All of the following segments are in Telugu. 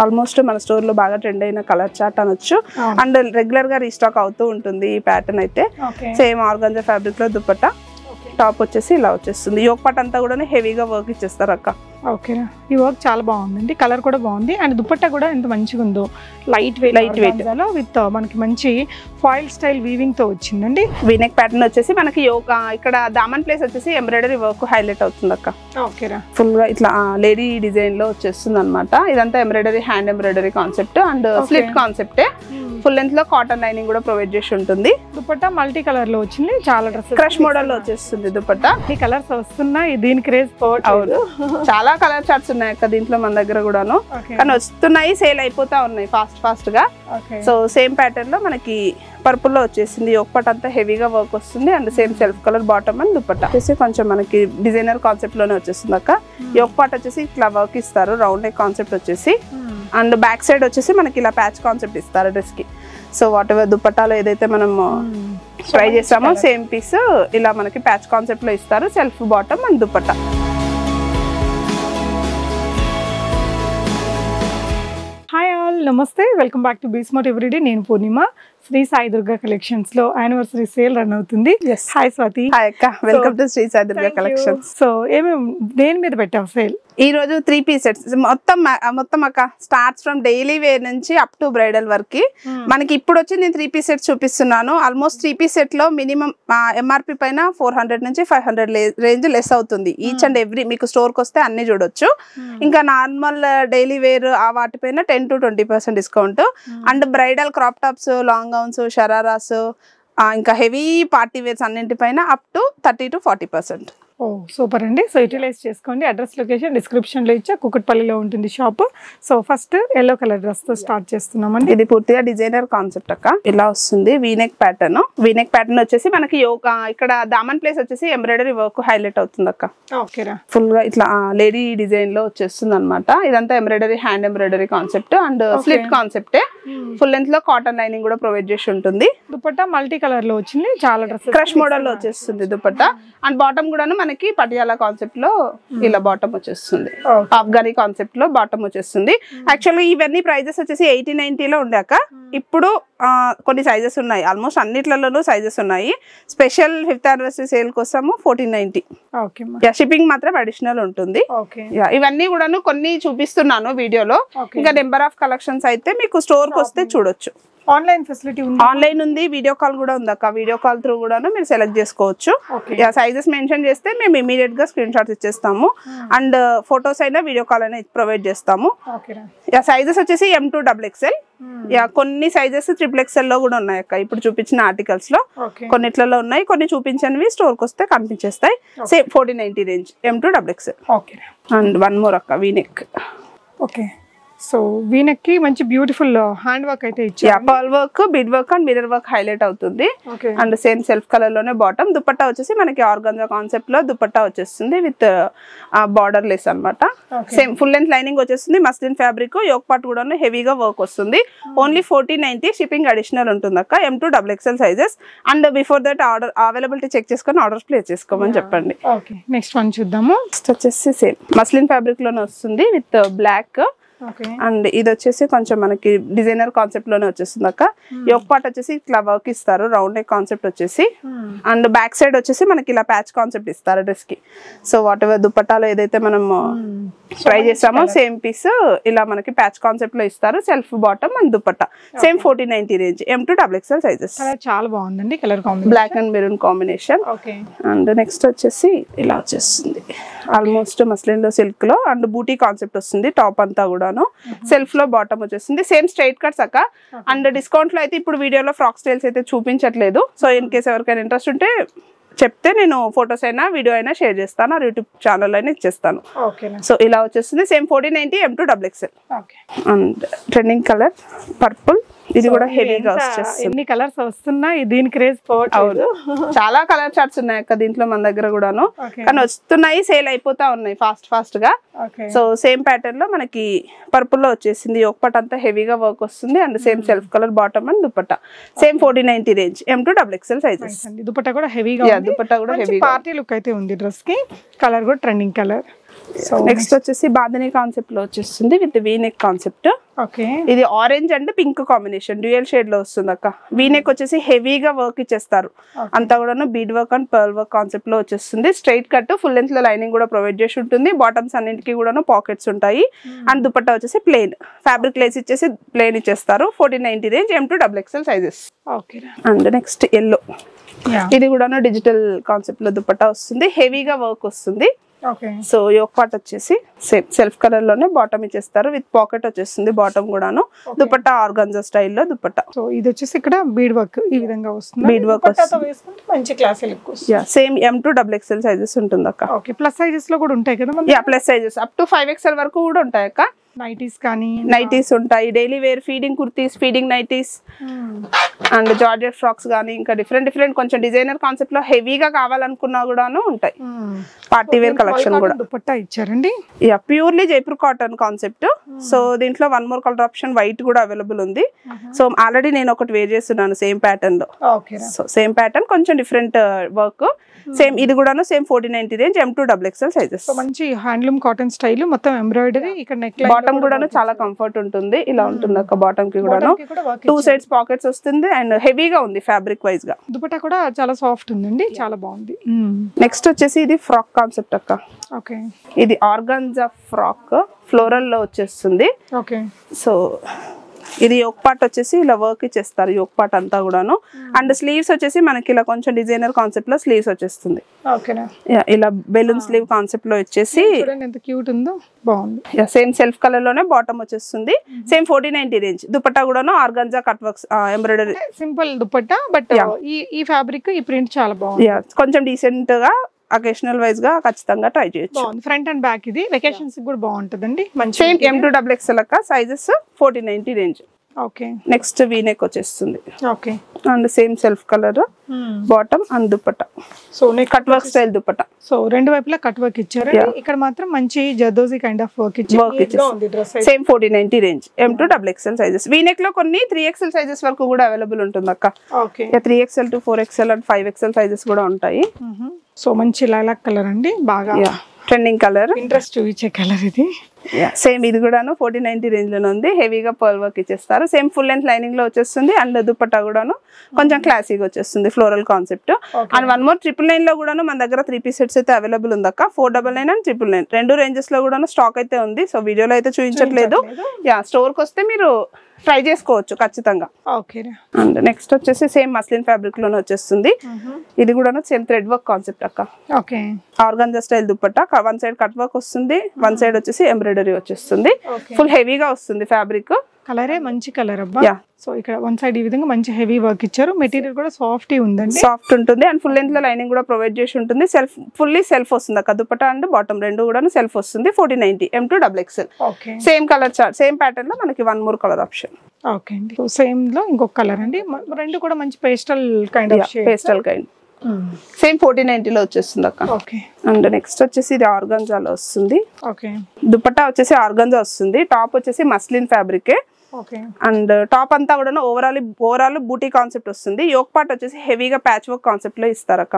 ఆల్మోస్ట్ మన స్టోర్ లో బాగా ట్రెండ్ అయిన కలర్ చార్ట్ అనొచ్చు. అండ్ రెగ్యులర్ గా రీస్టాక్ అవుతూ ఉంటుంది ఈ ప్యాటర్న్ అయితే. సేమ్ ఆర్గాంజా ఫ్యాబ్రిక్ లో దుపట్టా, టాప్ వచ్చేసి ఇలా వచ్చేస్తుంది. యోక్ పార్ట్ అంతా కూడా హెవీగా వర్క్ ఇచ్చేస్తారు అక్క. ఓకేనా, ఈ వర్క్ చాలా బాగుందండి, కలర్ కూడా బాగుంది. అండ్ దుపట్టా కూడా ఎంత మంచిగా ఉందో, లైట్ వెయిట్ విత్ మనకి మంచి ఫాయిల్ స్టైల్ వీవింగ్ తో వచ్చిందండి. వీనెక్ ప్యాటర్న్ వచ్చేసి మనకి యోక్ ఇక్కడ దామన్ ప్లేస్ వచ్చేసి ఎంబ్రాయిడరీ వర్క్ హైలైట్ అవుతుంది అక్క. ఓకేనా, ఫుల్ గా ఇట్లా లేడీ డిజైన్ లో వచ్చేస్తుంది అనమాట. ఇదంతా embroidery, hand embroidery concept and slit కాన్సెప్టే. ఫుల్ లెంత్ లో కాటన్ లైనింగ్ కూడా ప్రొవైడ్ చేసి ఉంటుంది. దుపట్టా మల్టీ కలర్ లో వచ్చింది, చాలా డ్రెస్ క్రష్ మోడల్ లో వచ్చేస్తుంది దుపట్టా. ఈ కలర్స్ వస్తున్నాయి, దీని క్రేజ్ అవును, చాలా కలర్ చార్ట్స్ ఉన్నాయి అక్క దీంట్లో మన దగ్గర కూడాను. కానీ వస్తున్నాయి, సేల్ అయిపోతా ఉన్నాయి ఫాస్ట్ గా. సో సేమ్ ప్యాటర్న్ లో మనకి పర్పుల్ లో వచ్చేసింది. యోక్ పార్ట్ అంతా హెవీగా వర్క్ వస్తుంది and same self colour bottom and dupatta వచ్చేసి కొంచెం మనకి డిజైనర్ కాన్సెప్ట్ లోనే వచ్చేస్తుంది అక్క. యోక్ పార్ట్ వచ్చేసి ఇట్లా వర్క్ ఇస్తారు, రౌండ్ నెక్ కాన్సెప్ట్ వచ్చేసి. అండ్ బ్యాక్ సైడ్ వచ్చేసి మనకి ఇలా ప్యాచ్ కాన్సెప్ట్ ఇస్తారు డ్రెస్ కి. సో వాట్ ఎవర్ దుపట్టాలో ఏదైతే మనం ట్రై చేసామో సేమ్ పీస్ ఇలా మనకి ప్యాచ్ కాన్సెప్ట్ లో ఇస్తారు, self bottom and dupatta. Hi all, నమస్తే, welcome back to be smart everyday. నేను పూర్ణిమ. శ్రీ సాయి దుర్గా కలెక్షన్స్ లో యానివర్సరీ సేల్ రన్ అవుతుంది. హాయ్ స్వాతి. హాయ్ అక్క, welcome to Sri Sai Durga collections. So ఏమేమి దేని మీద పెట్టావు సేల్? ఈ రోజు 3 పీస్ సెట్స్ మొత్తం అక్క, స్టార్ట్స్ ఫ్రమ్ డైలీ వేర్ నుంచి అప్ టు బ్రైడల్ వర్క్. మనకి ఇప్పుడు వచ్చి నేను 3 పీస్ సెట్స్ చూపిస్తున్నాను. ఆల్మోస్ట్ 3 పీస్ సెట్ లో మినిమం ఎంఆర్పి పైన 400 నుంచి 500 రేంజ్ లెస్ అవుతుంది. ఈచ్ అండ్ ఎవ్రీ మీకు స్టోర్ కి వస్తే అన్ని చూడొచ్చు. ఇంకా నార్మల్ డైలీ వేర్ ఆ వాటిపైన 10 to 20% discount. And bridal crop tops, long gowns, shararas, ఇంకా హెవీ పార్టీ వేర్స్ అన్నింటిపైన అప్ టు 30 to 40%. ఓ సూపర్ అండి. సో యూటిలైజ్ చేసుకోండి. అడ్రస్ లొకేషన్ డిస్క్రిప్షన్ లో ఇచ్చా, కుకట్పల్లిలో ఉంటుంది shop. So first yellow colour dress తో స్టార్ట్ చేస్తున్నామండి. ఇది పూర్తిగా డిజైనర్ కాన్సెప్ట్ అక్క. ఇలా వస్తుంది వీనెక్ ప్యాటర్న్. వీనెక్ ప్యాటర్న్ వచ్చేసి మనకి ఇక్కడ దామన్ ప్లేస్ వచ్చేసి ఎంబ్రాయిడరీ వర్క్ హైలైట్ అవుతుంది అక్క. ఓకేనా, ఫుల్ గా ఇట్లా లేడీ డిజైన్ లో వచ్చేస్తుంది అనమాట. ఇదంతా embroidery, hand embroidery concept and slit కాన్సెప్టే. ఫుల్ లెంత్ లో కాటన్ లైనింగ్ కూడా ప్రొవైడ్ చేసి ఉంటుంది. దుపట్టా మల్టీ కలర్ లో వచ్చింది, చాలా డ్రెస్ క్రష్ మోడల్ లో వచ్చేస్తుంది దుపట్టా. అండ్ బాటమ్ కూడా మనకి పటియాలా కాన్సెప్ట్ లో ఇలా బాటమ్ వచ్చేస్తుంది. ఆఫ్ఘనీ కాన్సెప్ట్ లో బాటమ్ వచ్చేస్తుంది. యాక్చువల్గా ఇవన్నీ ప్రైజెస్ వచ్చేసి 80-90 లో ఉండాక ఇప్పుడు కొన్ని సైజెస్ ఉన్నాయి. ఆల్మోస్ట్ అన్నిట్లలోనూ సైజెస్ ఉన్నాయి. స్పెషల్ 5th anniversary సేల్ కోసము 1490. షిప్పింగ్ మాత్రం అడిషనల్ ఉంటుంది. ఇవన్నీ కూడా కొన్ని చూపిస్తున్నాను వీడియోలో. ఇంకా నెంబర్ ఆఫ్ కలెక్షన్స్ అయితే మీకు స్టోర్ కి వస్తే చూడొచ్చు. ఆన్లైన్ ఫెసిలిటీ ఉంది, ఆన్లైన్ ఉంది, వీడియో కాల్ కూడా ఉంది అక్క. వీడియో కాల్ త్రూ కూడా మీరు సెలెక్ట్ చేసుకోవచ్చు. సైజెస్ మెన్షన్ చేస్తే మేము ఇమీడియట్ గా స్క్రీన్ షాట్స్ ఇచ్చేస్తాము. అండ్ ఫొటోస్ అయినా వీడియో కాల్ అయినా ప్రొవైడ్ చేస్తాము. సైజెస్ వచ్చేసి M2XXL. కొన్ని సైజెస్ XXL లో కూడా ఉన్నాయి అక్క. ఇప్పుడు చూపించిన ఆర్టికల్స్ లో కొన్నిట్లలో ఉన్నాయి, కొన్ని చూపించనివి స్టోర్ కి వస్తే కనిపించేస్తాయి. Same 1490 range M2XXL. And one more అక్క, వీనెక్. ఓకే, సో వీనెక్ కి మంచి బ్యూటిఫుల్ హ్యాండ్ వర్క్ అయితే ఇచ్చారు. Pearl work, bead work and mirror work highlight అవుతుంది. అండ్ సేమ్ సెల్ఫ్ కలర్ లోనే బాటమ్. దుపట్టా వచ్చేసి మనకి ఆర్గాంజా కాన్సెప్ట్ లో దుపట్టా వచ్చేస్తుంది విత్ బార్డర్ లెస్ అనమాట. సేమ్ ఫుల్ లెంత్ లైనింగ్ వచ్చేస్తుంది, మస్లిన్ ఫ్యాబ్రిక్. యోక్ పార్ట్ కూడా హెవీగా వర్క్ వస్తుంది. ఓన్లీ 1490, షిప్పింగ్ అడిషనల్ ఉంటుంది అక్క. M2XXL sizes. And before that order availability check చేసుకొని ఆర్డర్స్ ప్లేస్ చేసుకోమని చెప్పండి. నెక్స్ట్ వన్ చూద్దాము. నెక్స్ట్ వచ్చేసి సేమ్ మస్లిన్ ఫ్యాబ్రిక్ లోనే వస్తుంది విత్ బ్లాక్. అండ్ ఇది వచ్చేసి కొంచెం మనకి డిజైనర్ కాన్సెప్ట్ లోనే వచ్చేస్తుంది అక్క. యోక్ పార్ట్ వచ్చేసి ఇట్లా వర్క్ ఇస్తారు, రౌండ్ నెక్ కాన్సెప్ట్ వచ్చేసి. అండ్ బ్యాక్ సైడ్ వచ్చేసి మనకి ఇలా ప్యాచ్ కాన్సెప్ట్ ఇస్తారు డ్రెస్ కి. సో వాట్ ఎవర్ దుపట్టాలో ఏదైతే మనం ట్రై చేసామో సేమ్ పీస్ ఇలా మనకి ప్యాచ్ కాన్సెప్ట్ లో ఇస్తారు, self bottom and dupatta. Same 1490 range, M2XXL sizes. చాలా బాగుందండి colour combination, black and maroon combination. And next వచ్చేసి ఇలా వచ్చేస్తుంది, ఆల్మోస్ట్ మస్లిన్ లో సిల్క్ లో అండ్ బూటీ కాన్సెప్ట్ వస్తుంది. టాప్ అంతా కూడా సెల్ఫ్ లో బాటమ్ వచ్చేస్తుంది. సేమ్ స్ట్రైట్ కట్స్ అక్క. అండ్ డిస్కౌంట్ లో అయితే ఇప్పుడు వీడియోలో ఫ్రాక్ స్టైల్స్ అయితే చూపించట్లేదు. సో ఇన్ కేస్ ఎవరికైనా ఇంట్రెస్ట్ ఉంటే చెప్తే నేను ఫొటోస్ అయినా వీడియో అయినా షేర్ చేస్తాను, యూట్యూబ్ ఛానల్ అయినా ఇచ్చేస్తాను. సో ఇలా వచ్చేస్తుంది. Same 1490, M2XXL. And trending colour purple. ఇది కూడా హెవీగా వచ్చేస్తుంది. ఎన్ని కలర్స్ వస్తున్నాయి, దీని క్రేజ్ అవును, చాలా కలర్ చార్ట్స్ ఉన్నాయి అక్క దీంట్లో మన దగ్గర కూడాను. కానీ వస్తున్నాయి, సేల్ అయిపోతా ఉన్నాయి ఫాస్ట్ గా. సో సేమ్ ప్యాటర్న్ లో మనకి పర్పుల్ లో వచ్చేసింది. యోక్ పార్ట్ అంతా హెవీగా వర్క్ వస్తుంది. And same self colour bottom and dupatta. Same 1490 range, M2XXL sizes. Dupatta కూడా హెవీగా, దుపట్టా కూడా హెవీ పార్టీ లుక్ అయితే ఉంది డ్రెస్ కి. కలర్ కూడా ట్రెండింగ్ కలర్. సో నెక్స్ట్ వచ్చేసి బాందిని కాన్సెప్ట్ లో వచ్చేస్తుంది విత్ వీనెక్ కాన్సెప్ట్. ఓకే, ఇది orange and pink combination dual shade లో వస్తుంది అక్క. వీనెక్ వచ్చేసి హెవీగా వర్క్ ఇచ్చేస్తారు, అంతా కూడా bead work and pearl work concept లో వచ్చేస్తుంది. స్ట్రైట్ కట్ ఫుల్ లెంత్ లో లైనింగ్ కూడా ప్రొవైడ్ చేసి ఉంటుంది. బాటమ్స్ అన్నింటికి కూడా పాకెట్స్ ఉంటాయి. అండ్ దుపట్టా వచ్చేసి ప్లెయిన్ ఫ్యాబ్రిక్ లేస్ ఇచ్చేసి ప్లెయిన్ ఇచ్చేస్తారు. 1490 range, M to XXL sizes. Okay, and next yellow, ఇది కూడా డిజిటల్ కాన్సెప్ట్ లో దుపట్టా వస్తుంది, హెవీగా వర్క్ వస్తుంది. ఓకే, సో యోక్ పార్ట్ వచ్చేసి సేమ్ సెల్ఫ్ కలర్ లోనే బాటమ్ ఇచ్చేస్తారు విత్ పాకెట్ వచ్చేస్తుంది. బాటమ్ కూడాను దుపట్టా ఆర్గాన్జా స్టైల్లో దుపట్టా. సో ఇది వచ్చేసి ఇక్కడ బీడ్ వర్క్ ఈ విధంగా వస్తుంది. బీడ్ వర్క్ వేసుకుంటే మంచి క్లాసీ లుక్ వస్తుంది. Same M to XXL sizes ఉంటుంది అక్క. ఓకే, ప్లస్ సైజెస్ లో కూడా ఉంటాయి కదా? Plus sizes up to 5XL వరకు కూడా ఉంటాయి అక్క. నైటీస్ కానీ నైటీస్ ఉంటాయి, daily wear feeding kurtis, feeding nighties and georgette frocks కానీ ఇంకా డిఫరెంట్ కొంచెం డిజైనర్ కాన్సెప్ట్ లో హెవీగా కావాలనుకున్నా కూడాను ఉంటాయి. పార్టీ వేర్ కలెక్షన్ కూడా దుపట్టా ఇచ్చారండి. Purely Jaipur cotton concept. So దీంట్లో one more colour option white కూడా అవైలబుల్ ఉంది. సో ఆల్రెడీ నేను ఒకటి వేర్ చేస్తున్నాను సేమ్ ప్యాటర్న్ లో. సో సేమ్ ప్యాటర్న్ కొంచెం డిఫరెంట్ వర్క్. సేమ్ ఇది కూడాను same 1490 range, M to XXL sizes. మంచి హ్యాండ్లూమ్ కాటన్ స్టైల్, మొత్తం ఎంబ్రాయిడరీ. ఇక్కడ నెక్ లైన్ బాటమ్ కూడాను చాలా కంఫర్ట్ ఉంటుంది. ఇలా ఉంటుంది అక్క. బాటమ్ కి కూడాను 2 సైడ్స్ పాకెట్స్ వస్తుంది అండ్ హెవీగా ఉంది ఫ్యాబ్రిక్ వైజ్ గా. దుపట్టా కూడా చాలా సాఫ్ట్ ఉందండి, చాలా బాగుంది. నెక్స్ట్ వచ్చేసి ఇది ఫ్రాక్ కాన్సెప్ట్ అక్క. ఓకే, ఇది ఆర్గాన్జా ఫ్రాక్ ఫ్లోరల్ లో వచ్చేస్తుంది. ఓకే, సో ఇది యోక్ పార్ట్ వచ్చేసి ఇలా వర్క్ ఇచ్చేస్తారు, యోక్ పార్ట్ అంతా కూడాను. అండ్ స్లీవ్స్ వచ్చేసి మనకి ఇలా కొంచెం డిజైనర్ కాన్సెప్ట్ లో స్లీవ్స్ వచ్చేస్తుంది. ఓకేనా, ఇలా బెలూన్ స్లీవ్ కాన్సెప్ట్ లో వచ్చేసి ఎంత క్యూట్ ఉందో, బాగుంది. సేమ్ సెల్ఫ్ కలర్ లోనే బాటమ్ వచ్చేస్తుంది. Same 1490 range. దుపట్టా కూడాను organza cut works embroidery simple dupatta. But ఈ ఫ్యాబ్రిక్ ఈ ప్రింట్ చాలా బాగుంది. కొంచెం డీసెంట్ గా అకేషనల్ వైజ్ గా ఖచ్చితంగా ట్రై చేయొచ్చు. ఫ్రంట్ అండ్ బ్యాక్ ఇది వెకేషన్స్ కూడా బాగుంటుందండి. సేమ్ M to XXL అక్క. Sizes 1490 range. Okay, next V neck వచ్చేస్తుంది. Okay, and same self colour bottom and dupatta. So cut work style dupatta. So రెండు వైపులా కట్ వర్క్ ఇచ్చారు. ఇక్కడ మాత్రం మంచి జర్దోజీ కైండ్ ఆఫ్ వర్క్ ఇచ్చారు. Same 1490 range, M to XXL sizes. V neck లో కొన్ని 3XL సైజెస్ వరకు కూడా అవైలబుల్ ఉంటుంది అక్క. Okay, 3XL to 4XL and 5XL sizes కూడా ఉంటాయి. సో మంచి లైలాక్ కలర్ అండి, బాగా ట్రెండింగ్ కలర్, ఇంట్రెస్ట్ చూపించే కలర్ ఇది. సేమ్ ఇది కూడాను 1490 రేంజ్ లోనే ఉంది. హెవీగా పర్ల్ వర్క్ ఇచ్చేస్తారు. సేమ్ ఫుల్ లెంత్ లైనింగ్ లో వచ్చేస్తుంది. అండ్ దుపట్టా కూడాను కొంచెం క్లాసీగా వచ్చేస్తుంది, floral concept. And one more 999 లో కూడాను మన దగ్గర 3 పీస్ సెట్స్ అయితే అవైలబుల్ ఉంది అక్క. 499 అండ్ 999 రెండు రేంజెస్ లో కూడాను స్టాక్ అయితే ఉంది. సో వీడియోలో అయితే చూపించట్లేదు. స్టోర్ కి వస్తే మీరు ట్రై చేసుకోవచ్చు ఖచ్చితంగా. అండ్ నెక్స్ట్ వచ్చేసి సేమ్ మస్లిన్ ఫ్యాబ్రిక్ లోనే వచ్చేస్తుంది. ఇది కూడా సేమ్ థ్రెడ్ వర్క్ కాన్సెప్ట్ అక్క. Organza style dupatta. One side cut work వస్తుంది, వన్ సైడ్ వచ్చేసి ఎంబ్రాయిడరీ వచ్చేస్తుంది. ఫుల్ హెవీగా వస్తుంది ఫ్యాబ్రిక్. కలరే మంచి కలర్ అబ్బా. సో ఇక్కడ వన్ సైడ్ ఈ విధంగా మంచి హెవీ వర్క్ ఇచ్చారు. మెటీరియల్ కూడా సాఫ్ట్ ఉందండి, సాఫ్ట్ ఉంటుంది. అండ్ ఫుల్ లెంత్ లో లైనింగ్ కూడా ప్రొవైడ్ చేసి ఉంటుంది. ఫుల్లీ సెల్ఫ్ వస్తుంది అక్క. దుపట్టా అండ్ బాటమ్ రెండు కూడా సెల్ఫ్ వస్తుంది. 1490 M to XXL. Same colour chart, same pattern లో మనకి one more colour option. Okay అండి. సేమ్ లో ఇంకొక కలర్ అండి. రెండు కూడా మంచి pastel kind of shade. Pastel kind. Same 1490 లో వచ్చేస్తుంది అక్క. ఓకే. అండ్ నెక్స్ట్ వచ్చేసి ఇది ఆర్గాన్జాలో వస్తుంది. ఓకే. దుపట్టా వచ్చేసి ఆర్గాన్జా వస్తుంది. టాప్ వచ్చేసి muslin fabric. Okay. And top అంతా కూడా ఓవరాల్ బూటీ కాన్సెప్ట్ వస్తుంది. యోక్ పార్ట్ వచ్చేసి హెవీగా ప్యాచ్ వర్క్ కాన్సెప్ట్ లో ఇస్తారు అక్క.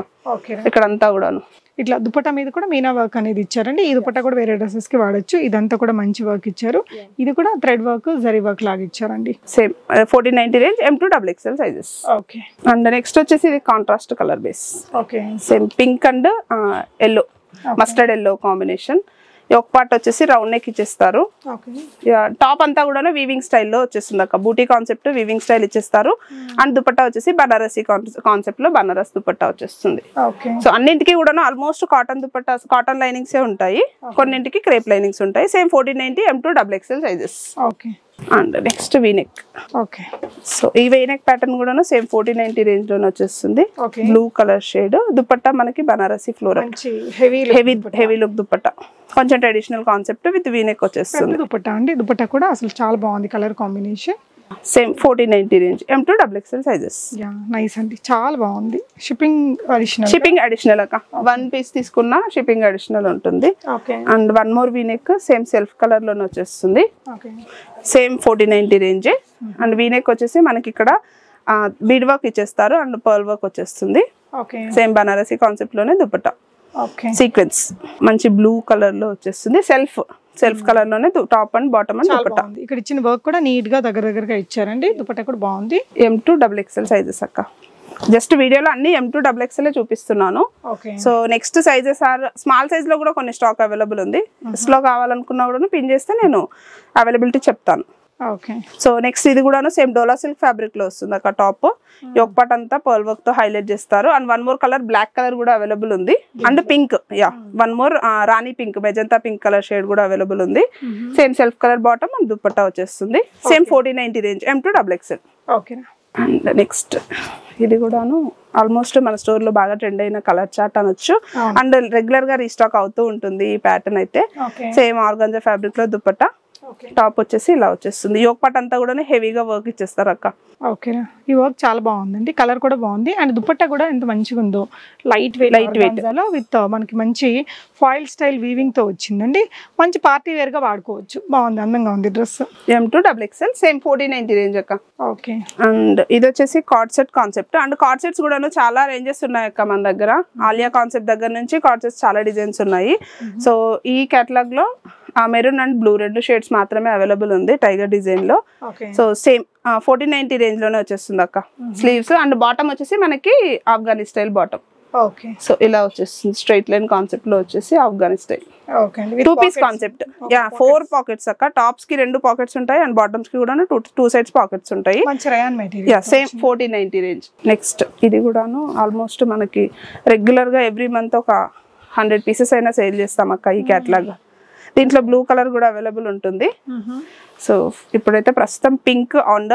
ఇక్కడ అంతా కూడాను ఇట్లా దుపట్టా మీద కూడా మీనా వర్క్ అనేది ఇచ్చారండి. ఈ దుపట్టా కూడా వేరే డ్రెస్సెస్ కి వాడచ్చు. ఇదంతా కూడా మంచి వర్క్ ఇచ్చారు. ఇది కూడా థ్రెడ్ వర్క్, జరీ వర్క్ లాగా ఇచ్చారండి. Same 1490 range, M to XXL sizes. Okay. And next వచ్చేసి ఇది contrast colour base. Okay. Same pink and yellow, mustard yellow combination. Yoke part వచ్చేసి రౌండ్ నెక్ ఇచ్చేస్తారు. టాప్ అంతా కూడా వీవింగ్ స్టైల్లో వచ్చేస్తుంది అక్క. బూటీ కాన్సెప్ట్ వీవింగ్ స్టైల్ ఇచ్చేస్తారు. అండ్ దుపట్టా వచ్చేసి బనారసి కాన్సెప్ట్ లో బనారస్ దుపట్టా వచ్చేస్తుంది. సో అన్నింటికి కూడా almost cotton dupatta, cotton linings ఉంటాయి. కొన్నింటికి క్రేప్ లైనింగ్స్ ఉంటాయి. Same 1490 M to XXL sizes. Okay. And next V neck. Okay. So ఈ వీనెక్ ప్యాటర్న్ కూడా సేమ్ 1490 రేంజ్ లోనే వచ్చేస్తుంది. Blue colour shade. దుపట్టా మనకి Banarasi floral heavy look dupatta. కొంచెం ట్రెడిషనల్ కాన్సెప్ట్ విత్ వీనెక్ వచ్చేస్తుంది. దుపట్టా అండి. దుపట్టా కూడా అసలు చాలా బాగుంది colour combination. Same 1490 range, M to XXL sizes. Nice అండి, చాలా బాగుంది. షిప్పింగ్ అడిషనల్ అక్క. 1 పీస్ తీసుకున్నా షిప్పింగ్ అడిషనల్ ఉంటుంది. And one more V-neck same self colour లోనే వచ్చేస్తుంది. Same 1490 range. అండ్ వీనెక్ వచ్చేసి మనకి ఇక్కడ బీడ్ వర్క్ ఇచ్చేస్తారు అండ్ పర్ల్ వర్క్ వచ్చేస్తుంది. సేమ్ బనారసి కాన్సెప్ట్ లోనే దుపట్టా. ఓకే సీక్వెన్స్ మంచి బ్లూ కలర్ లో వచ్చేస్తుంది. సెల్ఫ్ కలర్ లోనే top and bottom and dupatta. ఇక్కడ ఇచ్చిన వర్క్ కూడా నీట్ గా దగ్గరగా ఇచ్చారండి. దుపట్టా కూడా బాగుంది. M2 XXL సైజెస్ అక్క. జస్ట్ వీడియోలో అన్ని M2 XXL చూపిస్తున్నాను. So next sizes are small size లో కూడా కొన్ని స్టాక్ అవైలబుల్ ఉంది. లో కావాలనుకున్నా కూడా పిన్ చేస్తే నేను అవైలబిలిటీ చెప్తాను. సో నెక్స్ట్ ఇది కూడా సేమ్ డోలా సిల్క్ ఫ్యాబ్రిక్ లో వస్తుంది అక్క. టాప్ యోక్ పార్ట్ అంతా పర్ల్ వర్క్ తో హైలైట్ చేస్తారు. And one more colour black colour కూడా అవైలబుల్ ఉంది. And pink one more rani pink magenta pink colour shade కూడా అవైలబుల్ ఉంది. Same self colour bottom and dupatta వచ్చేస్తుంది. Same 1490 range M2 XXL. And next ఇది కూడాను ఆల్మోస్ట్ మన స్టోర్ లో బాగా ట్రెండ్ అయిన కలర్ చార్ట్ అనొచ్చు. అండ్ రెగ్యులర్ గా రీస్టాక్ అవుతూ ఉంటుంది ఈ ప్యాటర్న్ అయితే. సేమ్ ఆర్గాంజా ఫ్యాబ్రిక్ లో దుపట్టా. టాప్ వచ్చేసి ఇలా వచ్చేస్తుంది. యోక్ పార్ట్ అంతా కూడా హెవీగా వర్క్ ఇచ్చేస్తారు అక్క. ఓకేనా, ఈ వర్క్ చాలా బాగుందండి. కలర్ కూడా బాగుంది. అండ్ దుపట్టా కూడా ఎంత మంచిగా ఉందో, లైట్ వెయిట్ విత్ మనకి మంచి ఫాయిల్ స్టైల్ వీవింగ్ తో వచ్చిందండి. మంచి పార్టీ వేర్ గా వాడుకోవచ్చు. బాగుంది, అందంగా ఉంది dress. M2 XXL same 1490 range అక్క. ఓకే. అండ్ ఇది వచ్చేసి card set concept. And card sets కూడా చాలా రేంజెస్ ఉన్నాయి అక్క మన దగ్గర. ఆలియా కాన్సెప్ట్ దగ్గర నుంచి కార్డ్ సెట్స్ చాలా డిజైన్స్ ఉన్నాయి. సో ఈ కేటలాగ్ లో మెరూన్ అండ్ బ్లూ రెండు షేడ్స్ మాత్రమే అవైలబుల్ ఉంది టైగర్ డిజైన్ లో. సో సేమ్ 1490 రేంజ్ లోనే వచ్చేస్తుంది అక్క. స్లీవ్స్ అండ్ బాటమ్ వచ్చేసి మనకి Afghani style bottom. Okay. So ఇలా వచ్చేస్తుంది స్ట్రైట్ లైన్ కాన్సెప్ట్ లో వచ్చేసి Afghani style. Okay. 2 piece concept. 4 pockets అక్క. టాప్స్ కి 2 పాకెట్స్ ఉంటాయి అండ్ బాటమ్స్ కి కూడా 2 సైడ్స్ పాకెట్స్ ఉంటాయి. Same 1490 range. నెక్స్ట్ ఇది కూడాను ఆల్మోస్ట్ మనకి రెగ్యులర్ గా ఎవ్రీ మంత్ ఒక 100 పీసెస్ అయినా సేల్ చేస్తాం అక్క ఈ కేటలాగ్. దీంట్లో బ్లూ కలర్ కూడా అవైలబుల్ ఉంటుంది. సో ఇప్పుడైతే ప్రస్తుతం pink and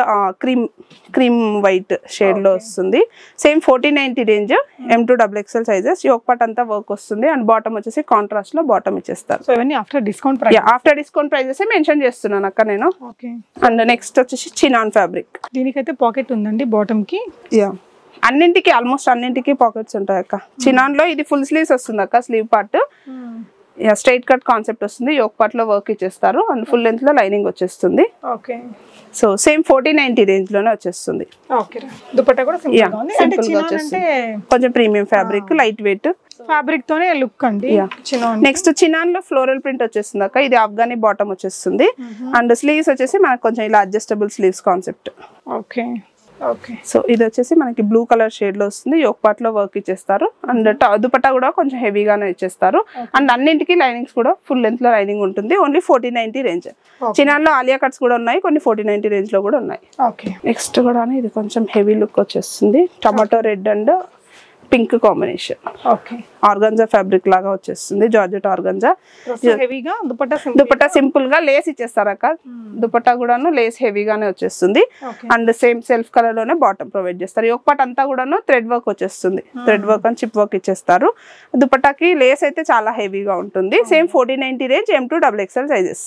cream white shade లో వస్తుంది. Same 1490 range M2 XXL sizes. Yoke part అంతా వర్క్ వస్తుంది అండ్ బాటమ్ వచ్చేసి కాంట్రాస్ట్ లో బాటమ్ ఇచ్చేస్తారు. ఆఫ్టర్ డిస్కౌంట్ ప్రైజెస్ మెన్షన్ చేస్తున్నాను అక్క నేను. అండ్ నెక్స్ట్ వచ్చేసి చినాన్ ఫ్యాబ్రిక్. దీనికైతే పాకెట్ ఉందండి బాటమ్ కి. అన్నింటికి ఆల్మోస్ట్ అన్నింటికి పాకెట్స్ ఉంటాయి అక్క. చినాన్ లో ఇది ఫుల్ స్లీవ్స్ వస్తుంది అక్క. Slew part straight cut concept వస్తుంది. యోక్ పార్ట్ లో వర్క్ ఇచ్చేస్తారు అండ్ ఫుల్ లెంత్ లో లైనింగ్ వచ్చేస్తుంది. సో సేమ్ 1490 రేంజ్ లోనే వచ్చేస్తుంది. సింపుల్ గా వచ్చేస్తుంది. కొంచెం premium fabric, light weight fabric తోనే లుక్ అండి. నెక్స్ట్ చినాన్ లో ఫ్లోరల్ ప్రింట్ వచ్చేస్తుంది అక్క. ఇది ఆఫ్ఘనీ బాటమ్ వచ్చేస్తుంది అండ్ స్లీవ్స్ వచ్చేసి మనకు కొంచెం ఇలా adjustable sleeves concept. Okay. So ఇది వచ్చేసి మనకి బ్లూ కలర్ షేడ్ లో వస్తుంది. యోక్ పార్ట్ లో వర్క్ ఇచ్చేస్తారు అండ్ దుపట్టా కూడా కొంచెం హెవీగానే ఇచ్చేస్తారు అండ్ అన్నింటికి లైనింగ్స్ కూడా ఫుల్ లెంత్ లో లైనింగ్ ఉంటుంది. Only 1490 range. చినాన్ లో ఆలియా కట్స్ కూడా ఉన్నాయి, కొన్ని 1490 రేంజ్ లో కూడా ఉన్నాయి. నెక్స్ట్ కూడా ఇది కొంచెం హెవీ లుక్ వచ్చేస్తుంది. Tomato red and pink combination. Organza fabric లాగా వచ్చేస్తుంది. Georgette organza. దుపట్టా సింపుల్ గా లేస్ ఇచ్చేస్తారు అక్క. దుపట్టా కూడాను లేస్ హెవీగానే వచ్చేస్తుంది అండ్ సేమ్ సెల్ఫ్ కలర్ లోనే బాటమ్ ప్రొవైడ్ చేస్తారు. యోక్ పార్ట్ అంతా కూడాను థ్రెడ్ వర్క్ వచ్చేస్తుంది. Thread work and chip work ఇచ్చేస్తారు. దుపట్టాకి లేస్ అయితే చాలా హెవీగా ఉంటుంది. Same 1490 range M2 XXL sizes.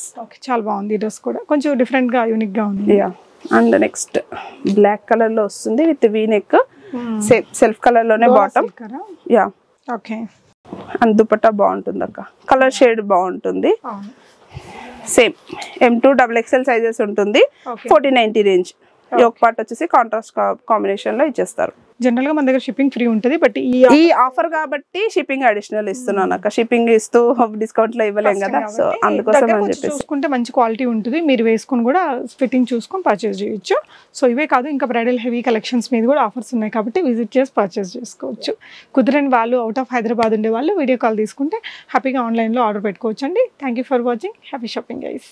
చాలా బాగుంది డ్రెస్ కూడా, కొంచెం డిఫరెంట్ గా యూనిక్ గా ఉంది. అండ్ నెక్స్ట్ బ్లాక్ కలర్ లో వస్తుంది with V neck. Self colour లోనే బాటమ్. అండ్ దుపట్టా బాగుంటుంది అక్క. కలర్ షేడ్ బాగుంటుంది. సేమ్ M2 XXL సైజెస్ ఉంటుంది. 1490 రేంజ్. యోక్ పార్ట్ వచ్చేసి కాంట్రాస్ట్ కాంబినేషన్ లో ఇచ్చేస్తారు. జనరల్ గా మన దగ్గర షిప్పింగ్ ఫ్రీ ఉంటుంది, బట్ ఈ ఆఫర్ కాబట్టి షిప్పింగ్ అడిషనల్ ఇస్తున్నాను అక్క. షిప్పింగ్ ఇస్తూ డిస్కౌంట్ లో ఇవ్వలేం కదా, సో అందుకోసం అని చెప్పేసి. చూసుకుంటే మంచి క్వాలిటీ ఉంటుంది, మీరు వేసుకుని కూడా ఫిట్టింగ్ చూసుకొని పర్చేస్ చేయొచ్చు. సో ఇవే కాదు, ఇంకా బ్రైడల్ హెవీ కలెక్షన్స్ మీద కూడా ఆఫర్స్ ఉన్నాయి కాబట్టి విజిట్ చేసి పర్చేస్ చేసుకోవచ్చు. కుదరని వాళ్ళు, అవుట్ ఆఫ్ హైదరాబాద్ ఉండే వాళ్ళు వీడియో కాల్ తీసుకుంటే హ్యాపీగా ఆన్లైన్ లో ఆర్డర్ పెట్టుకోవచ్చు అండి. Thank you for watching. Happy shopping guys.